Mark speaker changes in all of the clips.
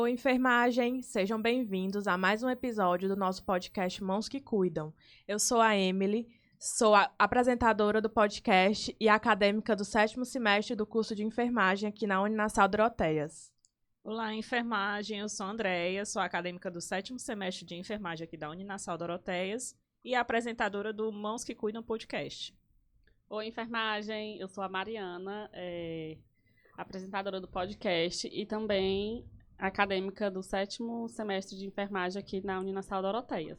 Speaker 1: Alô, enfermagem! Sejam bem-vindos a mais um episódio do nosso podcast Mãos que Cuidam. Eu sou a Emily, sou a apresentadora do podcast e acadêmica do 7º semestre do curso de enfermagem aqui na Uninassal Doroteias.
Speaker 2: Olá, enfermagem! Eu sou a Andréia, sou acadêmica do 7º semestre de enfermagem aqui da Uninassal Doroteias e a apresentadora do Mãos que Cuidam podcast.
Speaker 3: Oi, enfermagem! Eu sou a Mariana, apresentadora do podcast e também acadêmica do 7º semestre de enfermagem aqui na Uninassal Doroteias.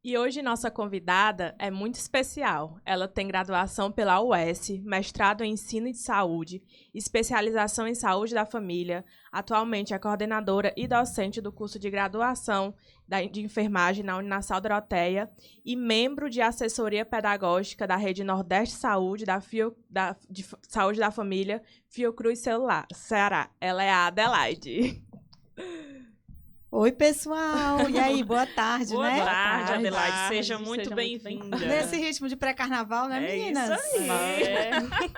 Speaker 1: E hoje nossa convidada é muito especial. Ela tem graduação pela UES, mestrado em ensino de saúde, especialização em saúde da família. Atualmente é coordenadora e docente do curso de graduação de enfermagem na Uninassal Doroteia e membro de assessoria pedagógica da Rede Nordeste Saúde, de Saúde da Família, Fiocruz Ceará. Ela é a Adelaide.
Speaker 4: Oi, pessoal! E aí, boa tarde,
Speaker 2: Boa
Speaker 4: né?
Speaker 2: tarde,
Speaker 3: tarde.
Speaker 2: Adelaide. Seja muito bem-vinda.
Speaker 4: Nesse ritmo de pré-carnaval, né, meninas?
Speaker 2: Isso aí.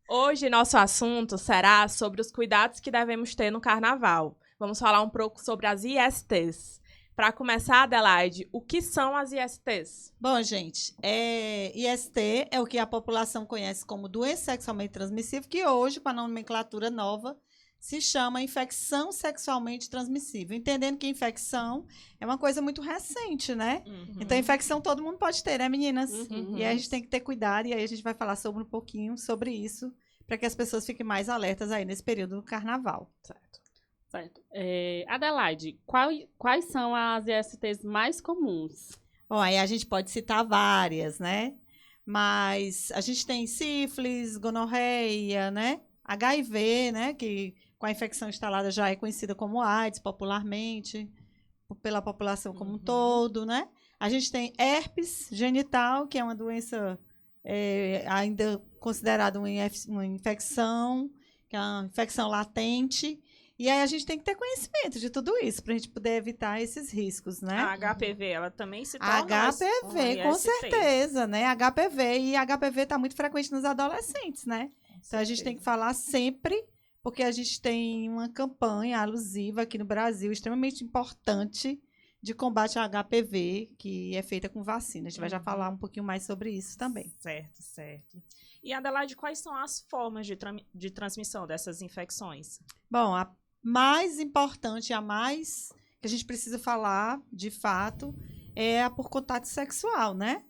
Speaker 1: Hoje, nosso assunto será sobre os cuidados que devemos ter no carnaval. Vamos falar um pouco sobre as ISTs. Para começar, Adelaide, o que são as ISTs?
Speaker 4: Bom, gente, IST é o que a população conhece como doença sexualmente transmissível, que hoje, com a nomenclatura nova, se chama infecção sexualmente transmissível. Entendendo que infecção é uma coisa muito recente, né?
Speaker 2: Uhum.
Speaker 4: Então, infecção todo mundo pode ter, né, meninas?
Speaker 3: Uhum.
Speaker 4: E aí a gente tem que ter cuidado, e aí a gente vai falar sobre um pouquinho sobre isso, para que as pessoas fiquem mais alertas aí nesse período do carnaval.
Speaker 3: Certo. Adelaide, quais são as ISTs mais comuns?
Speaker 4: Bom, aí a gente pode citar várias, né? Mas a gente tem sífilis, gonorreia, né? HIV, né? Que com a infecção instalada já é conhecida como AIDS popularmente, pela população como um todo, né? A gente tem herpes genital, que é uma doença ainda considerada uma infecção, que é uma infecção latente. E aí a gente tem que ter conhecimento de tudo isso, para a gente poder evitar esses riscos, né?
Speaker 2: A HPV, ela também se torna
Speaker 4: HPV, com certeza, né? HPV, e HPV está muito frequente nos adolescentes, né? Então, a gente tem que falar sempre, porque a gente tem uma campanha alusiva aqui no Brasil, extremamente importante, de combate ao HPV, que é feita com vacina. A gente vai já falar um pouquinho mais sobre isso também.
Speaker 2: Certo, certo. E, Adelaide, quais são as formas de transmissão dessas infecções?
Speaker 4: Bom, a mais importante, a mais que a gente precisa falar, de fato, é a por contato sexual, né?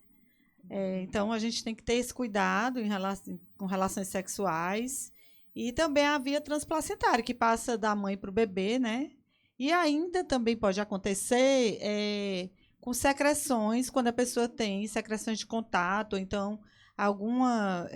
Speaker 4: Então, a gente tem que ter esse cuidado com relações sexuais e também a via transplacentária, que passa da mãe para o bebê, né? E ainda também pode acontecer com secreções, quando a pessoa tem secreções de contato, ou então alguma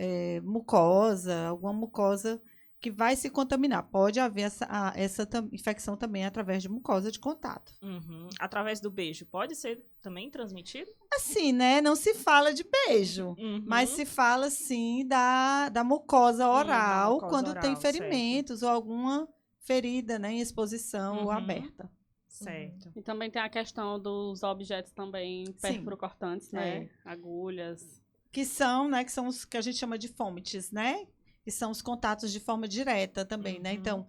Speaker 4: mucosa que vai se contaminar. Pode haver essa infecção também através de mucosa de contato.
Speaker 2: Uhum. Através do beijo, pode ser também transmitido?
Speaker 4: Assim, né? Não se fala de beijo, mas se fala, sim, da mucosa oral,
Speaker 2: mucosa
Speaker 4: quando
Speaker 2: oral,
Speaker 4: tem ferimentos ou alguma ferida, né, em exposição ou aberta.
Speaker 2: Certo.
Speaker 3: E também tem a questão dos objetos também perfurocortantes, né? Agulhas.
Speaker 4: Que são, né, que são os que a gente chama de fomites, né? Que são os contatos de forma direta também, né? Então,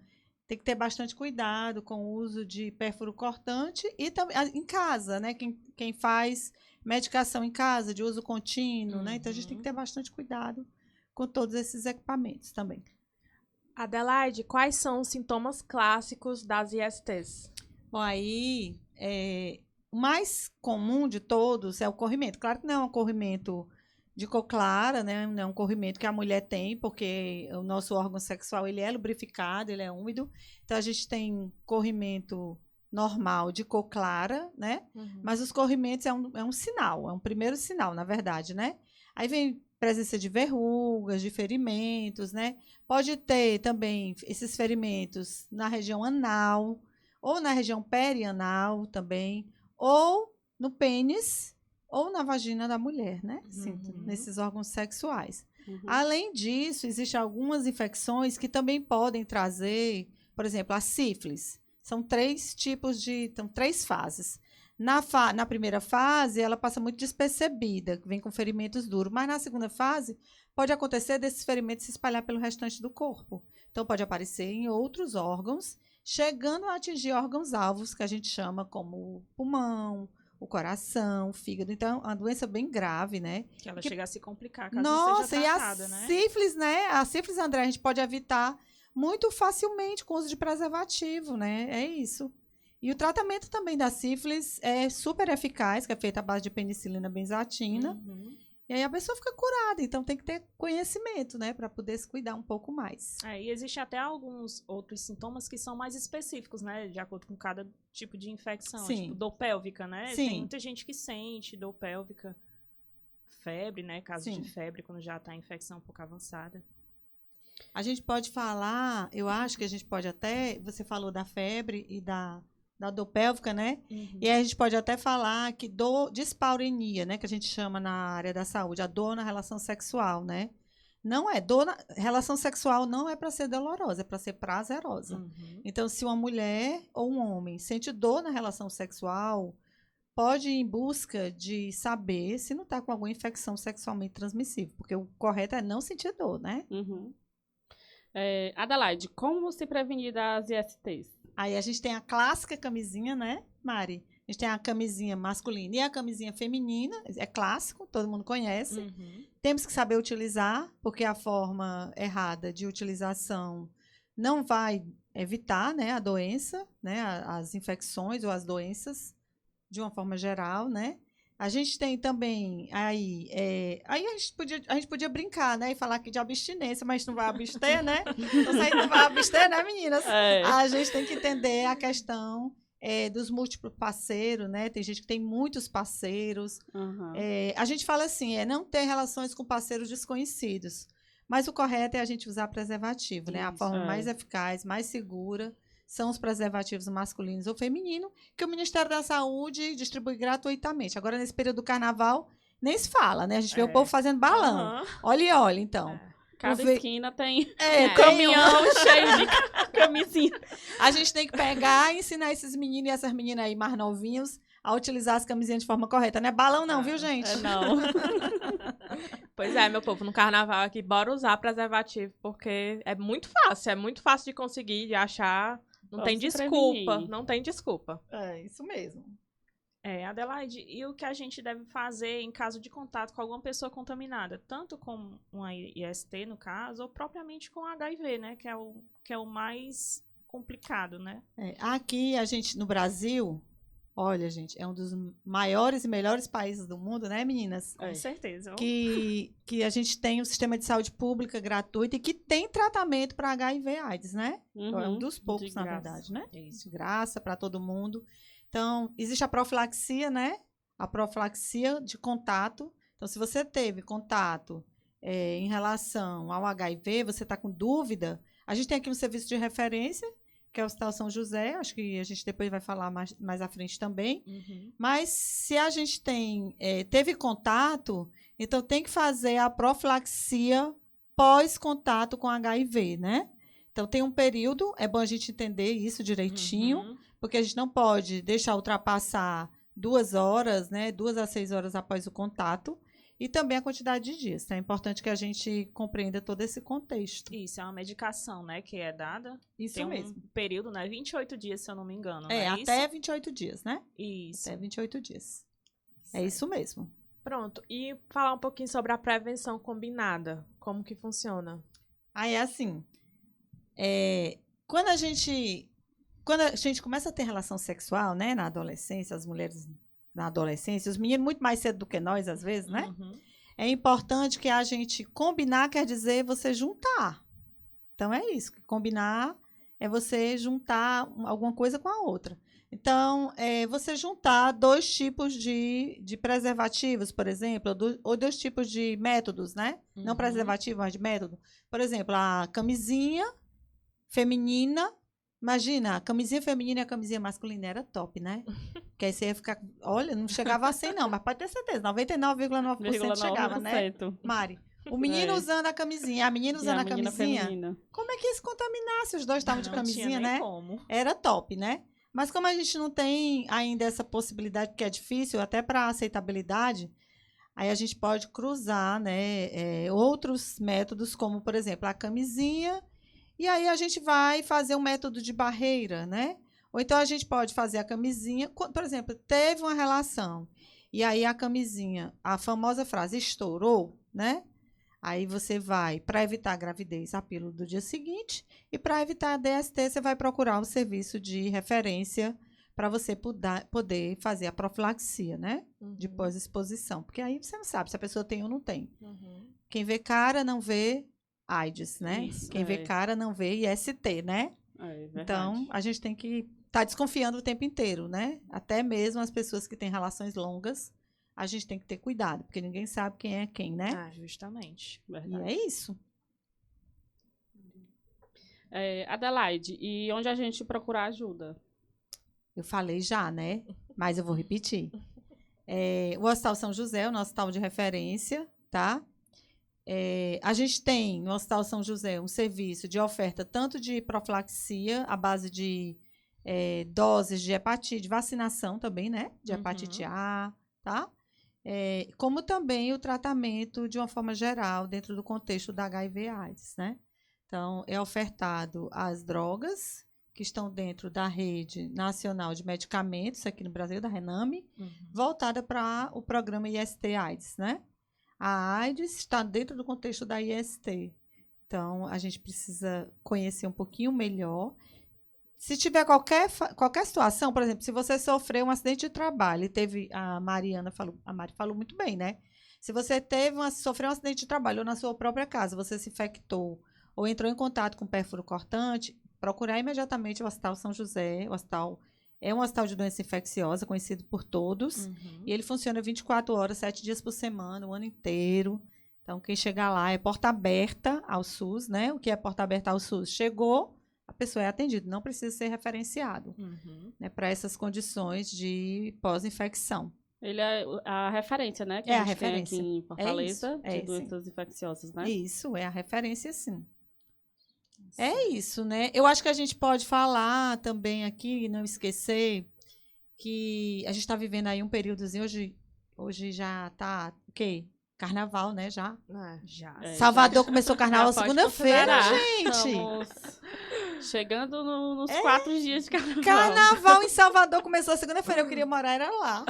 Speaker 4: tem que ter bastante cuidado com o uso de pérfuro cortante e também em casa, né? Quem faz medicação em casa, de uso contínuo, né? Então, a gente tem que ter bastante cuidado com todos esses equipamentos também.
Speaker 1: Adelaide, quais são os sintomas clássicos das ISTs?
Speaker 4: Bom, aí, o mais comum de todos é o corrimento. Claro que não é um corrimento de cor clara, né? Não é um corrimento que a mulher tem, porque o nosso órgão sexual ele é lubrificado, ele é úmido. Então, a gente tem corrimento normal de cor clara, né? Mas os corrimentos é um sinal, é um primeiro sinal, na verdade, né? Aí vem presença de verrugas, de ferimentos, né? Pode ter também esses ferimentos na região anal, ou na região perianal também, ou no pênis, ou na vagina da mulher, né? Assim, nesses órgãos sexuais. Além disso, existem algumas infecções que também podem trazer, por exemplo, a sífilis. São três fases. Na primeira fase, ela passa muito despercebida, vem com ferimentos duros, mas na segunda fase, pode acontecer desses ferimentos se espalhar pelo restante do corpo. Então, pode aparecer em outros órgãos chegando a atingir órgãos-alvos, que a gente chama como o pulmão, o coração, o fígado. Então, é uma doença bem grave, né?
Speaker 2: Que ela chega a se complicar caso
Speaker 4: Nossa,
Speaker 2: seja tratada,
Speaker 4: e a
Speaker 2: né?
Speaker 4: sífilis, né? A sífilis, André, a gente pode evitar muito facilmente com o uso de preservativo, né? É isso. E o tratamento também da sífilis é super eficaz, que é feito à base de penicilina benzatina.
Speaker 2: Uhum.
Speaker 4: E aí a pessoa fica curada. Então tem que ter conhecimento, né? Para poder se cuidar um pouco mais.
Speaker 2: E existe até alguns outros sintomas que são mais específicos, né? De acordo com cada tipo de infecção.
Speaker 4: Sim.
Speaker 2: Tipo, dor pélvica, né?
Speaker 4: Sim.
Speaker 2: Tem muita gente que sente dor pélvica. Febre, né? Caso
Speaker 4: Sim.
Speaker 2: de febre, quando já tá a infecção um pouco avançada.
Speaker 4: A gente pode falar, eu acho que a gente pode até, você falou da febre e da dor pélvica, né?
Speaker 2: Uhum.
Speaker 4: E aí a gente pode até falar que dispaurenia, né? Que a gente chama na área da saúde, a dor na relação sexual, né? Não é, relação sexual não é para ser dolorosa, é para ser prazerosa.
Speaker 2: Uhum.
Speaker 4: Então, se uma mulher ou um homem sente dor na relação sexual, pode ir em busca de saber se não está com alguma infecção sexualmente transmissível, porque o correto é não sentir dor, né?
Speaker 3: Uhum. Adelaide, como se prevenir das ISTs?
Speaker 4: Aí a gente tem a clássica camisinha, né, Mari? A gente tem a camisinha masculina e a camisinha feminina, é clássico, todo mundo conhece.
Speaker 2: Uhum.
Speaker 4: Temos que saber utilizar, porque a forma errada de utilização não vai evitar, né, a doença, né, as infecções ou as doenças, de uma forma geral, né? A gente tem também, aí a gente podia brincar, né, e falar aqui de abstinência, mas não vai abster, né? Então, se a gente não vai abster, né, meninas? A gente tem que entender a questão dos múltiplos parceiros, né? Tem gente que tem muitos parceiros.
Speaker 3: Uhum.
Speaker 4: A gente fala assim, não ter relações com parceiros desconhecidos. Mas o correto é a gente usar preservativo, né? A forma mais eficaz, mais segura, são os preservativos masculinos ou femininos, que o Ministério da Saúde distribui gratuitamente. Agora, nesse período do carnaval, nem se fala, né? A gente vê o povo fazendo balão.
Speaker 2: Uhum.
Speaker 4: Olha, então.
Speaker 3: Cada esquina tem
Speaker 4: um
Speaker 3: caminhão cheio de camisinha.
Speaker 4: A gente tem que pegar e ensinar esses meninos e essas meninas aí mais novinhos a utilizar as camisinhas de forma correta. Não é balão não, viu, gente?
Speaker 3: Não.
Speaker 1: Pois é, meu povo, no carnaval aqui, bora usar preservativo, porque é muito fácil de conseguir, de achar. Não tem desculpa, não tem desculpa.
Speaker 4: É, isso mesmo.
Speaker 2: Adelaide, e o que a gente deve fazer em caso de contato com alguma pessoa contaminada? Tanto com uma IST, no caso, ou propriamente com HIV, né? Que é o mais complicado, né?
Speaker 4: Aqui, a gente, no Brasil, olha, gente, é um dos maiores e melhores países do mundo, né, meninas?
Speaker 2: Com certeza.
Speaker 4: Que a gente tem um sistema de saúde pública gratuito e que tem tratamento para HIV/AIDS, né?
Speaker 3: Uhum.
Speaker 4: É um dos poucos, na verdade, né?
Speaker 2: Isso.
Speaker 4: De graça para todo mundo. Então, existe a profilaxia, né? A profilaxia de contato. Então, se você teve contato em relação ao HIV, você está com dúvida, a gente tem aqui um serviço de referência, que é o Hospital São José, acho que a gente depois vai falar mais à frente também.
Speaker 2: Uhum.
Speaker 4: Mas se a gente teve contato, então tem que fazer a profilaxia pós-contato com HIV, né? Então tem um período, é bom a gente entender isso direitinho,
Speaker 2: Uhum.
Speaker 4: porque a gente não pode deixar ultrapassar 2 horas, né? 2 a 6 horas após o contato. E também a quantidade de dias. Então, é importante que a gente compreenda todo esse contexto.
Speaker 2: Isso, é uma medicação, né, que é dada.
Speaker 4: Isso
Speaker 2: tem
Speaker 4: mesmo.
Speaker 2: Um período, né, 28 dias, se eu não me engano, não é
Speaker 4: até
Speaker 2: isso?
Speaker 4: 28 dias, né?
Speaker 2: Isso.
Speaker 4: Até 28 dias.
Speaker 2: Certo.
Speaker 4: É isso mesmo.
Speaker 1: Pronto, e falar um pouquinho sobre a prevenção combinada. Como que funciona?
Speaker 4: Aí, assim, quando a gente começa a ter relação sexual, né, na adolescência, as mulheres na adolescência, os meninos muito mais cedo do que nós, às vezes, né?
Speaker 2: Uhum.
Speaker 4: É importante que a gente combinar, quer dizer você juntar. Então, é isso. Combinar é você juntar alguma coisa com a outra. Então, você juntar 2 tipos de preservativos, por exemplo, ou 2 tipos de métodos, né?
Speaker 2: Uhum.
Speaker 4: Não preservativo, mas de método. Por exemplo, a camisinha feminina. Imagina, a camisinha feminina e a camisinha masculina era top, né? Porque aí você ia ficar... Olha, não chegava a 100 não, mas pode ter certeza, 99,9% chegava, né, Mari? O menino usando a camisinha, a menina usando a camisinha.
Speaker 3: Feminina.
Speaker 4: Como é que ia se contaminar se os dois estavam de camisinha,
Speaker 2: não tinha nem
Speaker 4: né?
Speaker 2: como.
Speaker 4: Era top, né? Mas como a gente não tem ainda essa possibilidade, que é difícil, até para aceitabilidade, aí a gente pode cruzar, né, outros métodos, como, por exemplo, a camisinha E aí a gente vai fazer um método de barreira, né? Ou então a gente pode fazer a camisinha. Por exemplo, teve uma relação e aí a camisinha, a famosa frase estourou, né? Aí você vai, para evitar a gravidez, a pílula do dia seguinte, e para evitar a DST, você vai procurar um serviço de referência para você poder fazer a profilaxia, né? De pós-exposição. Porque aí você não sabe se a pessoa tem ou não tem. Quem vê cara não vê AIDS, né?
Speaker 3: Isso,
Speaker 4: Quem vê cara não vê IST, né? Então, a gente tem que estar desconfiando o tempo inteiro, né? Até mesmo as pessoas que têm relações longas, a gente tem que ter cuidado, porque ninguém sabe quem é quem, né?
Speaker 2: Ah, justamente.
Speaker 4: E é isso.
Speaker 3: Adelaide, e onde a gente procurar ajuda?
Speaker 4: Eu falei já, né? Mas eu vou repetir. O Hospital São José, o nosso hospital de referência, tá? A gente tem no Hospital São José um serviço de oferta tanto de profilaxia, à base de doses de hepatite, vacinação também, né? De hepatite A, tá? Como também o tratamento de uma forma geral dentro do contexto da HIV/AIDS, né? Então, é ofertado as drogas que estão dentro da rede nacional de medicamentos aqui no Brasil, da Rename, voltada para o programa IST/AIDS, né? A AIDS está dentro do contexto da IST. Então, a gente precisa conhecer um pouquinho melhor. Se tiver qualquer situação, por exemplo, se você sofreu um acidente de trabalho, e teve, a Mari falou muito bem, né? Se você sofreu um acidente de trabalho ou na sua própria casa, você se infectou ou entrou em contato com pérfuro cortante, procurar imediatamente o Hospital São José. O hospital é um hospital de doença infecciosa, conhecido por todos. E ele funciona 24 horas, 7 dias por semana, o ano inteiro. Então, quem chegar lá é porta aberta ao SUS, né? O que é porta aberta ao SUS? Chegou, a pessoa é atendida, não precisa ser referenciado, né, para essas condições de pós-infecção.
Speaker 3: Ele é a referência, né? Que
Speaker 4: É
Speaker 3: a
Speaker 4: a
Speaker 3: gente tem
Speaker 4: referência.
Speaker 3: aqui em Fortaleza,
Speaker 4: É isso,
Speaker 3: de doenças infecciosas, né?
Speaker 4: Isso, é a referência, sim. É isso, né? Eu acho que a gente pode falar também aqui, não esquecer, que a gente está vivendo aí um períodozinho, hoje já está, o quê? Carnaval, né, já?
Speaker 2: Já.
Speaker 4: Salvador começou o carnaval
Speaker 3: pode
Speaker 4: segunda-feira,
Speaker 3: considerar.
Speaker 4: gente.
Speaker 3: Estamos chegando nos 4 dias de carnaval.
Speaker 4: Carnaval em Salvador começou segunda-feira, eu queria morar, era lá.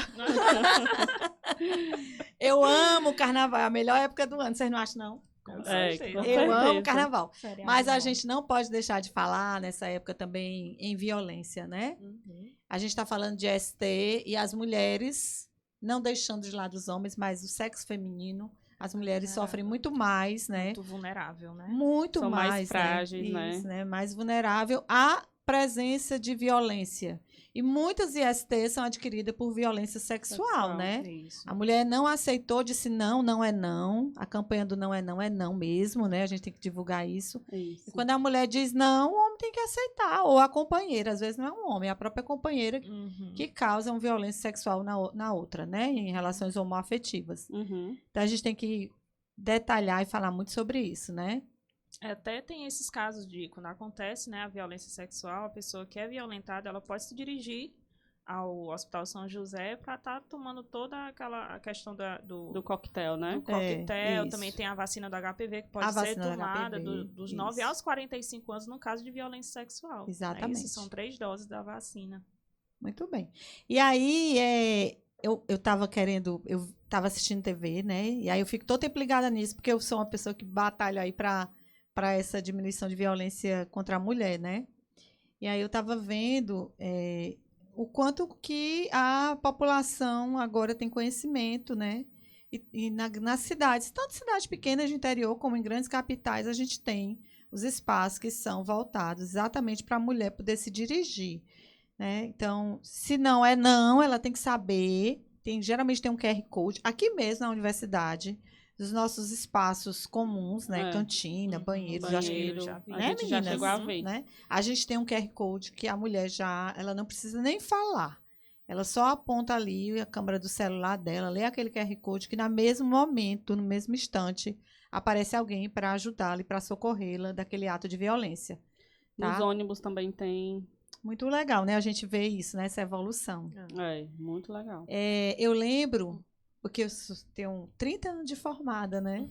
Speaker 4: Eu amo carnaval, é a melhor época do ano, vocês não acham, não?
Speaker 2: Com
Speaker 3: certeza.
Speaker 4: Eu amo carnaval.
Speaker 2: Feriado
Speaker 4: Mas a
Speaker 2: bom.
Speaker 4: gente não pode deixar de falar nessa época também em violência, né? A gente está falando de ST e as mulheres, não deixando de lado os homens, mas o sexo feminino, as mulheres sofrem muito mais, né?
Speaker 2: Muito vulnerável, né?
Speaker 4: Muito
Speaker 3: São mais frágeis,
Speaker 4: né?
Speaker 3: né?
Speaker 4: Isso, né? Mais vulnerável à presença de violência. E muitas ISTs são adquiridas por violência sexual, né?
Speaker 2: Isso.
Speaker 4: A mulher não aceitou, disse não, não é não. A campanha do não é não mesmo, né? A gente tem que divulgar isso.
Speaker 3: Isso.
Speaker 4: E quando a mulher diz não, o homem tem que aceitar. Ou a companheira, às vezes não é um homem, é a própria companheira que causa uma violência sexual na outra, né? Em relações homoafetivas. Então a gente tem que detalhar e falar muito sobre isso, né?
Speaker 2: Até tem esses casos de quando acontece, né, a violência sexual, a pessoa que é violentada, ela pode se dirigir ao Hospital São José para estar tomando toda aquela questão do
Speaker 3: coquetel, né?
Speaker 2: do coquetel.
Speaker 4: isso.
Speaker 2: Também tem a vacina do HPV que pode
Speaker 4: A
Speaker 2: ser
Speaker 4: vacina do
Speaker 2: tomada
Speaker 4: HPV,
Speaker 2: dos 9
Speaker 4: isso.
Speaker 2: aos 45 anos no caso de violência sexual.
Speaker 4: Exatamente.
Speaker 2: Isso, são 3 doses da vacina.
Speaker 4: Muito bem. E aí, eu estava assistindo TV, né? E aí eu fico todo tempo ligada nisso, porque eu sou uma pessoa que batalha aí para essa diminuição de violência contra a mulher, né? E aí eu estava vendo o quanto que a população agora tem conhecimento, né? E nas cidades, tanto cidades pequenas de interior como em grandes capitais, a gente tem os espaços que são voltados exatamente para a mulher poder se dirigir, né? Então, se não é não, ela tem que saber. Geralmente tem um QR Code aqui mesmo na universidade, dos nossos espaços comuns, né? Cantina, banheiros,
Speaker 3: Banheiro,
Speaker 4: acho que
Speaker 2: já vi.
Speaker 3: a
Speaker 4: né,
Speaker 3: gente já
Speaker 4: meninas?
Speaker 3: chegou a ver.
Speaker 4: Né? A gente tem um QR Code que a mulher ela não precisa nem falar. Ela só aponta ali a câmera do celular dela, lê aquele QR Code que no mesmo momento, no mesmo instante, aparece alguém para ajudá-la e para socorrê-la daquele ato de violência. Tá?
Speaker 3: Nos ônibus também tem.
Speaker 4: Muito legal, né? A gente vê isso, né? Essa evolução.
Speaker 3: Muito legal.
Speaker 4: Eu lembro, porque eu tenho 30 anos de formada, né?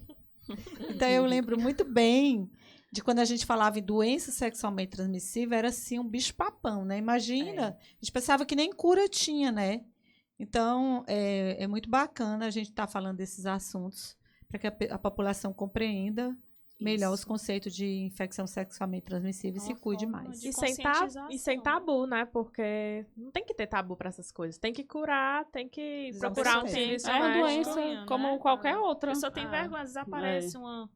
Speaker 4: Então eu lembro muito bem de quando a gente falava em doença sexualmente transmissível, era assim um bicho-papão, né? Imagina, a gente pensava que nem cura tinha, né? Então, é muito bacana a gente estar falando desses assuntos para que a população compreenda melhor os conceitos de infecção sexualmente transmissível e se cuide mais.
Speaker 2: de
Speaker 1: E sem tabu, né? Porque não tem que ter tabu para essas coisas. Tem que curar, tem que procurar um serviço
Speaker 3: É uma
Speaker 1: médico.
Speaker 3: doença como qualquer outra.
Speaker 2: A pessoa tem vergonha, às vezes aparece uma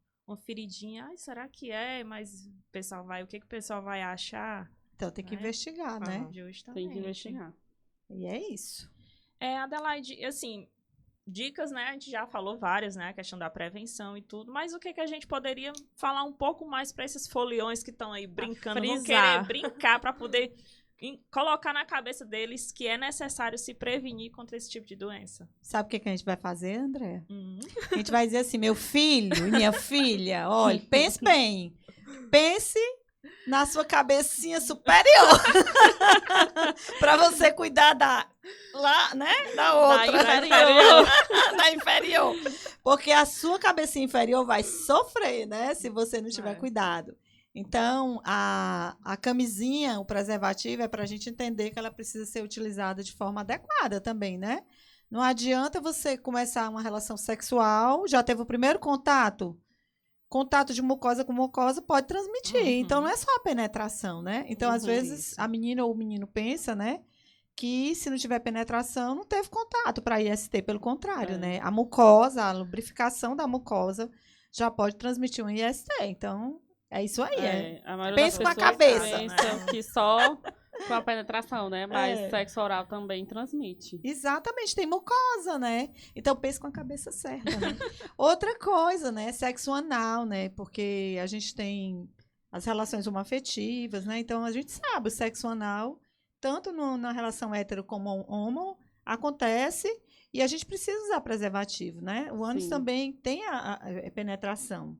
Speaker 2: feridinha. Ai, será que é? Mas o pessoal o que o pessoal vai achar?
Speaker 4: Então, tem que investigar, né?
Speaker 2: Justamente.
Speaker 3: Tem que investigar.
Speaker 4: E é isso.
Speaker 2: Adelaide, assim, dicas, né? A gente já falou várias, né? A questão da prevenção e tudo. Mas o que a gente poderia falar um pouco mais para esses foliões que estão aí brincando, vão querer brincar para poder colocar na cabeça deles que é necessário se prevenir contra esse tipo de doença?
Speaker 4: Sabe o que a gente vai fazer, André? A gente vai dizer assim, meu filho e minha filha, olha, pense bem. Pense na sua cabecinha superior. Para você cuidar da outra. Da inferior. Porque a sua cabecinha inferior vai sofrer, né? Se você não tiver cuidado. Então, a camisinha, o preservativo, é para a gente entender que ela precisa ser utilizada de forma adequada também, né? Não adianta você começar uma relação sexual, já teve o primeiro contato de mucosa com mucosa pode transmitir. Então, não é só a penetração, né? Então, às vezes, a menina ou o menino pensa, né? Que se não tiver penetração, não teve contato para IST. Pelo contrário, né? A mucosa, a lubrificação da mucosa já pode transmitir um IST. Então, é isso aí. Pensa com a cabeça.
Speaker 3: Pensa que só com a penetração, né? Mas sexo oral também transmite.
Speaker 4: Exatamente, tem mucosa, né? Então, pense com a cabeça certa, né? Outra coisa, né? Sexo anal, né? Porque a gente tem as relações homoafetivas, né? Então, a gente sabe, o sexo anal, tanto na relação hétero como homo, acontece e a gente precisa usar preservativo, né? O ânus também tem a penetração.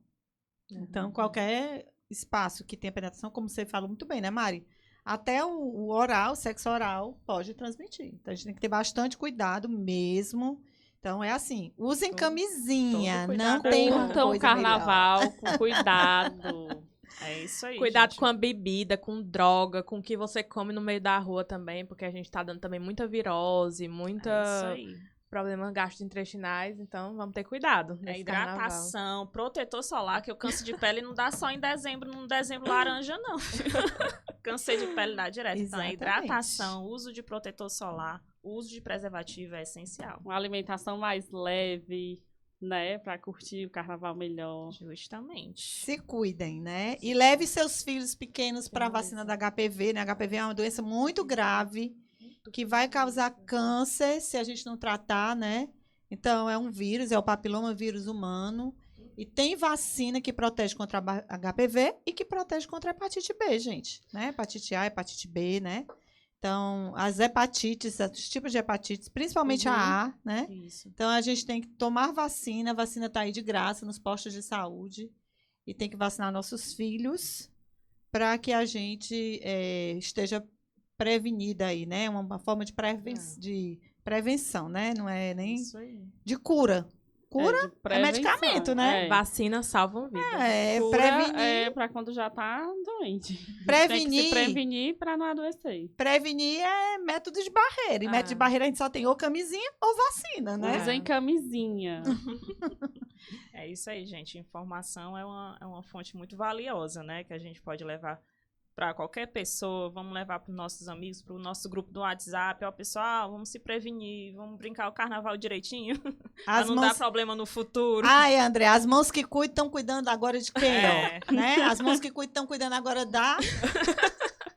Speaker 4: Então, qualquer espaço que tenha penetração, como você falou muito bem, né, Mari? Até o oral, o sexo oral, pode transmitir. Então, a gente tem que ter bastante cuidado mesmo. Então, é assim, usem camisinha, não tem uma
Speaker 3: Curtam o carnaval com cuidado.
Speaker 2: É isso aí,
Speaker 1: Cuidado
Speaker 2: gente.
Speaker 1: com a bebida, com droga, com o que você come no meio da rua também, porque a gente tá dando também muita virose, muita problemas gastrointestinais, então vamos ter cuidado nesse
Speaker 2: hidratação,
Speaker 1: carnaval.
Speaker 2: protetor solar, que o câncer de pele não dá só em dezembro, num dezembro laranja, não. Câncer de pele dá direto.
Speaker 4: Exatamente.
Speaker 2: Então, hidratação, uso de protetor solar, uso de preservativo é essencial.
Speaker 3: Uma alimentação mais leve, né? Pra curtir o carnaval melhor.
Speaker 2: Justamente.
Speaker 4: Se cuidem, né? E leve seus filhos pequenos para a vacina da HPV, né? HPV é uma doença muito grave, que vai causar câncer se a gente não tratar, né? Então, é um vírus, é o papilomavírus humano. E tem vacina que protege contra a HPV e que protege contra a hepatite B, gente. Né? Hepatite A, hepatite B, né? Então, as hepatites, os tipos de hepatites, principalmente a A, né?
Speaker 2: Isso.
Speaker 4: Então, a gente tem que tomar vacina. A vacina está aí de graça nos postos de saúde. E tem que vacinar nossos filhos para que a gente esteja prevenida aí, né? Uma forma de prevenção, né? Não é nem de cura. Cura é medicamento, né?
Speaker 1: Vacina salva vidas.
Speaker 3: Cura
Speaker 4: Prevenir.
Speaker 3: É pra quando já tá doente.
Speaker 4: Prevenir.
Speaker 3: Tem que se prevenir pra não adoecer.
Speaker 4: Prevenir é método de barreira. E método de barreira a gente só tem ou camisinha ou vacina, né?
Speaker 3: Usem camisinha.
Speaker 2: É isso aí, gente. Informação é uma fonte muito valiosa, né? Que a gente pode levar para qualquer pessoa, vamos levar para os nossos amigos, para o nosso grupo do WhatsApp. Ó, pessoal, vamos se prevenir, vamos brincar o carnaval direitinho, para não dar problema no futuro.
Speaker 4: Ai, André, as mãos que cuidam estão cuidando agora de quem? Né? As mãos que cuidam estão cuidando agora da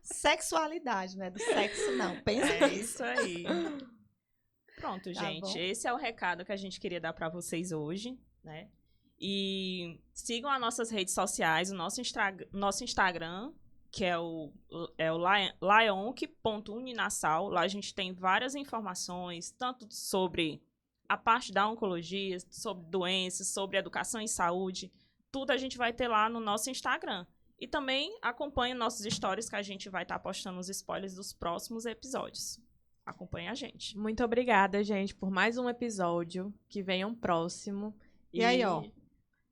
Speaker 4: sexualidade, né? Do sexo, não. Pensa
Speaker 2: nisso. É isso aí. Pronto, gente. Bom. Esse é o recado que a gente queria dar para vocês hoje, né? E sigam as nossas redes sociais, o nosso Instagram, que é o laionc.uninasal. Lá a gente tem várias informações, tanto sobre a parte da oncologia, sobre doenças, sobre educação e saúde. Tudo a gente vai ter lá no nosso Instagram. E também acompanhe nossos stories, que a gente vai estar postando os spoilers dos próximos episódios. Acompanhe a gente.
Speaker 1: Muito obrigada, gente, por mais um episódio. Que venha um próximo.
Speaker 4: E aí, ó.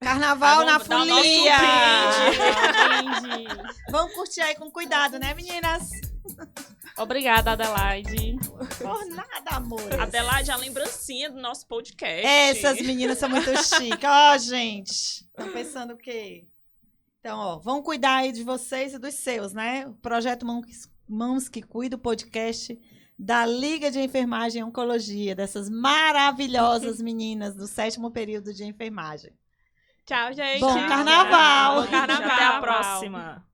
Speaker 4: Carnaval na
Speaker 2: Vamos dar o nosso
Speaker 4: folia!
Speaker 3: Brinde.
Speaker 4: Vamos curtir aí com cuidado, né, meninas?
Speaker 3: Obrigada, Adelaide.
Speaker 4: Por nada, amor.
Speaker 2: Adelaide, a lembrancinha do nosso podcast.
Speaker 4: Essas meninas são muito chiques. Ó, gente. Estão pensando o quê? Então, ó, vão cuidar aí de vocês e dos seus, né? O projeto Mãos que Cuida, o podcast da Liga de Enfermagem e Oncologia, dessas maravilhosas meninas do 7º período de enfermagem.
Speaker 1: Tchau, gente.
Speaker 4: Bom carnaval!
Speaker 1: Bom carnaval.
Speaker 2: Até a próxima.